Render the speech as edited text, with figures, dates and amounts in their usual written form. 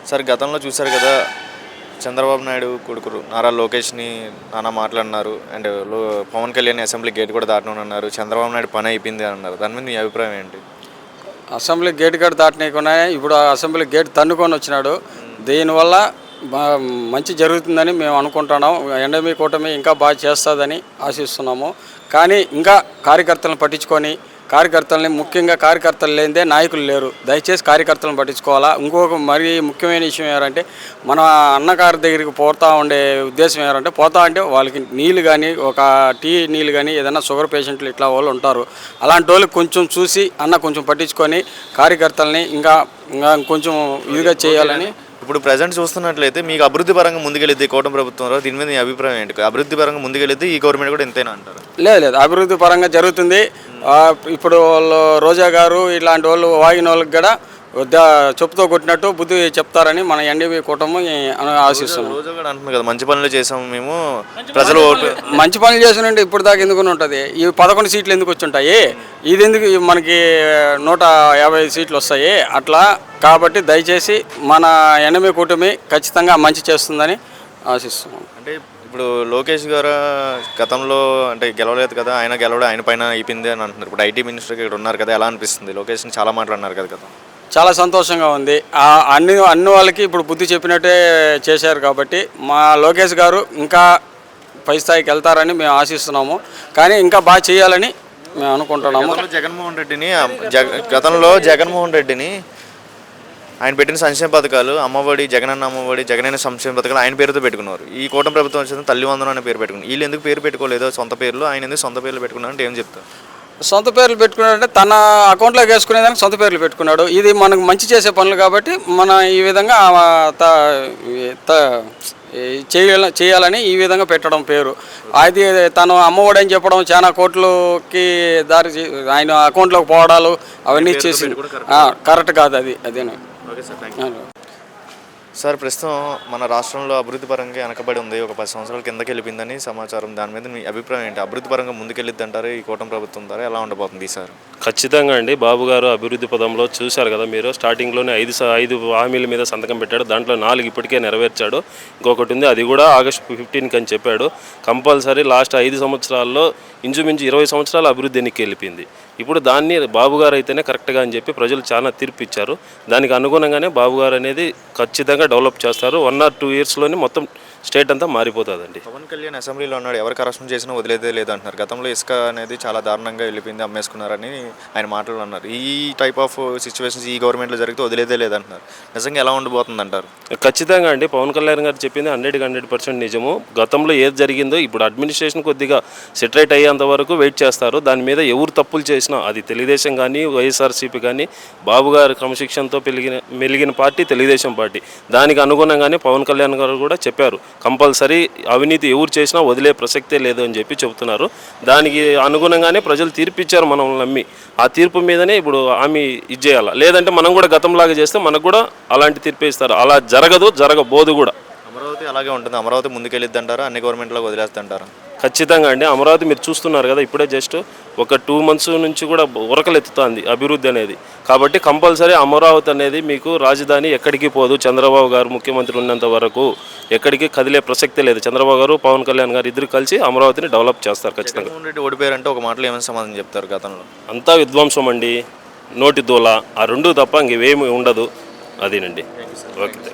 Sir గతంలో చూశారు కదా, చంద్రబాబు నాయుడు కొడుకురు నారా లోకేష్ని నానా మాట్లాడినారు. And Pawan Kalyan assembly gate కూడా దాటనున్నారు. చంద్రబాబు నాయుడు పని అయిపోయింది అన్నారు. దాని మీద మీ అభిప్రాయం ఏంటి? అసెంబ్లీ గేట్ దాటనీయకుండా ఇప్పుడు అసెంబ్లీ గేట్ తన్నుకొని వచ్చినాడు. దీనివల్ల మంచి జరుగుతుందని మేము అనుకుంటున్నాం. ఎన్డీఏ కూటమి ఇంకా బాగా చేస్తుందని ఆశిస్తున్నాము. కానీ ఇంకా కార్యకర్తలను పట్టించుకొని ముఖ్యంగా కార్యకర్తలు లేనిదే నాయకులు లేరు. దయచేసి కార్యకర్తలను పట్టించుకోవాలా. ఇంకొక మరీ ముఖ్యమైన విషయం ఏంటంటే, మన అన్నగారి దగ్గరికి పోతా ఉండే ఉద్దేశం ఏంటంటే, అంటే వాళ్ళకి నీళ్ళు కానీ, ఒక టీ నీళ్ళు కానీ, ఏదైనా షుగర్ పేషెంట్లు ఇట్లా వాళ్ళు ఉంటారు. అలాంటి వాళ్ళకి కొంచెం చూసి కొంచెం పట్టించుకొని కార్యకర్తలని ఇంకా కొంచెం ఇదిగా చేయాలని. ఇప్పుడు ప్రజెంట్ చూస్తున్నట్లయితే మీకు అభివృద్ధి పరంగా ముందుకెళ్ళిద్ది కూటమి ప్రభుత్వంలో. దీని మీద మీ అభిప్రాయం ఏంటి? అభివృద్ధి పరంగా ముందుకెళ్ళిద్ది ఈ గవర్నమెంట్ కూడా ఎంతైనా అంటారు? లేదు, అభివృద్ధి పరంగా జరుగుతుంది. ఇప్పుడు వాళ్ళు రోజా గారు ఇలాంటి వాళ్ళు వాగిన వాళ్ళకి కూడా చెప్పుతో కొట్టినట్టు బుద్ధి చెప్తారని మన ఎన్డీఏ కూటమి ఆశిస్తున్నాం. రోజా గారు అంటున్నారు కదా, మంచి పనులు చేసాము మేము, ప్రజలు మంచి పనులు చేసినంటే ఇప్పుడు దాకా ఎందుకు ఉంటుంది? ఈ 11 సీట్లు ఎందుకు వచ్చి ఉంటాయి? ఇది ఎందుకు మనకి 150 సీట్లు వస్తాయి అట్లా. కాబట్టి దయచేసి మన ఎన్డీఏ కూటమి ఖచ్చితంగా మంచి చేస్తుందని ఆశిస్తున్నాం. అంటే ఇప్పుడు లోకేష్ గారు గతంలో అంటే గెలవలేదు కదా, ఆయన గెలవడం ఆయన పైన అయిపోయింది అని అంటున్నారు. ఇప్పుడు ఐటీ మినిస్టర్కి ఇక్కడ ఉన్నారు కదా, ఎలా అనిపిస్తుంది? లోకేష్ని చాలా మాట్లాడినారు కదా. చాలా సంతోషంగా ఉంది. అన్ని వాళ్ళకి ఇప్పుడు బుద్ధి చెప్పినట్టే చేశారు. కాబట్టి మా లోకేష్ గారు ఇంకా పై స్థాయికి వెళ్తారని మేము ఆశిస్తున్నాము. కానీ ఇంకా బాగా చేయాలని మేము అనుకుంటున్నాము. గతంలో జగన్మోహన్ రెడ్డిని ఆయన పెట్టిన సంక్షేమ పథకాలు, అమ్మఒడి, జగనన్న అమ్మఒడి, జగనన్న సంక్షేమ పథకాలు ఆయన పేరుతో పెట్టుకున్నారు. ఈ కూటమి ప్రభుత్వం వచ్చిన తల్లివందనం అనే పేరు పెట్టుకున్నారు. వీళ్ళు ఎందుకు పేరు పెట్టుకోలేదో సొంత పేర్లు, ఆయన ఎందుకు సొంత పేర్లు పెట్టుకున్నారు అంటే ఏం చెప్తారు? సొంత పేర్లు పెట్టుకున్నాడంటే తన అకౌంట్లోకి వేసుకునేదానికి సొంత పేర్లు పెట్టుకున్నాడు. ఇది మనకు మంచి చేసే పనులు కాబట్టి మన ఈ విధంగా చేయాలని ఈ విధంగా పెట్టడం పేరు. అది తను అమ్మఒడి అని చెప్పడం చాలా కోట్లకి ఆయన అకౌంట్లోకి పోవడాలు అవన్నీ చేసి కరెక్ట్ కాదు. అదేనా సార్, ప్రస్తుతం మన రాష్ట్రంలో అభివృద్ధి పరంగా వెనకబడి ఉంది. ఒక 10 సంవత్సరాల కిందకి వెళ్ళిపోయిందని సమాచారం. దాని మీద మీ అభిప్రాయం ఏంటి? అభివృద్ధి పరంగా ముందుకెళ్ళిద్ది అంటారు ఈ కూటమి ప్రభుత్వం ద్వారా? ఎలా ఉండబోతుంది సార్? ఖచ్చితంగా అండి. బాబు గారు అభివృద్ధి పదంలో చూశారు కదా మీరు. స్టార్టింగ్లోనే 5 హామీల మీద సంతకం పెట్టాడు. దాంట్లో 4 ఇప్పటికే నెరవేర్చాడు. ఇంకొకటి ఉంది, అది కూడా ఆగస్టు 15కి అని చెప్పాడు. కంపల్సరీ లాస్ట్ 5 సంవత్సరాల్లో ఇంచుమించు 20 సంవత్సరాల అభివృద్ధి ఎన్నిక వెళ్ళిపోయింది. ఇప్పుడు దాన్ని బాబు గారు అయితేనే కరెక్ట్గా అని చెప్పి ప్రజలు చాలా తీర్పు ఇచ్చారు. దానికి అనుగుణంగానే బాబు గారు అనేది ఖచ్చితంగా డెవలప్ చేస్తారు. 1 or 2 ఇయర్స్లోనే మొత్తం స్టేట్ అంతా మారిపోతుందండి. పవన్ కళ్యాణ్ అసెంబ్లీలో ఉన్నాడు, ఎవరు కరప్షన్ చేసినా వదిలేదే లేదంటున్నారు. గతంలో ఇసుక అనేది చాలా దారుణంగా వెళ్ళిపోయింది, అమ్మేసుకున్నారని ఆయన మాటలు అన్నారు. ఈ టైప్ ఆఫ్ సిచ్యువేషన్స్ ఈ గవర్నమెంట్లో జరిగితే వదిలేదే లేదంటున్నారు. నిజంగా ఎలా ఉండబోతుంది అంటారు? ఖచ్చితంగా అండి. పవన్ కళ్యాణ్ గారు చెప్పింది 100% నిజము. గతంలో ఏది జరిగిందో ఇప్పుడు అడ్మినిస్ట్రేషన్ కొద్దిగా సెటరేట్ అయ్యేంత వరకు వెయిట్ చేస్తారు. దాని మీద ఎవరు తప్పులు చేసినా, అది తెలుగుదేశం కానీ, వైఎస్ఆర్సీపీ కానీ, బాబు గారి క్రమశిక్షణతో మెలిగిన పార్టీ తెలుగుదేశం పార్టీ. దానికి అనుగుణంగానే పవన్ కళ్యాణ్ గారు కూడా చెప్పారు, కంపల్సరీ అవినీతి ఎవరు చేసినా వదిలే ప్రసక్తే లేదు అని చెప్పి చెబుతున్నారు. దానికి అనుగుణంగానే ప్రజలు తీర్పు ఇచ్చారు మనల్ని నమ్మి. ఆ తీర్పు మీదనే ఇప్పుడు హామీ ఇచ్చేయాలి. లేదంటే మనం కూడా గతంలాగా చేస్తే మనకు కూడా అలాంటి తీర్పే ఇస్తారు. అలా జరగబోదు కూడా. అమరావతి అలాగే ఉంటుంది. అమరావతి ముందుకెళ్ళిద్ది అంటారా? అన్ని గవర్నమెంట్లో వదిలేస్తుంటారా? ఖచ్చితంగా అండి. అమరావతి మీరు చూస్తున్నారు కదా, ఇప్పుడే జస్ట్ ఒక 2 months నుంచి కూడా ఉరకలెత్తుతుంది అభివృద్ధి అనేది. కాబట్టి కంపల్సరీ అమరావతి అనేది మీకు రాజధాని ఎక్కడికి పోదు. చంద్రబాబు గారు ముఖ్యమంత్రి ఉన్నంత వరకు ఎక్కడికి కదిలే ప్రసక్తే లేదు. చంద్రబాబు గారు, పవన్ కళ్యాణ్ గారు ఇద్దరు కలిసి అమరావతిని డెవలప్ చేస్తారు ఖచ్చితంగా. ఓడిపోయారంటే ఒక మాటలో ఏమైనా సమాధానం చెప్తారు? గతంలో అంతా విధ్వంసం అండి, నోటి దూల, ఆ 2 తప్ప ఇంకేమీ ఉండదు. అదేనండి. ఓకే.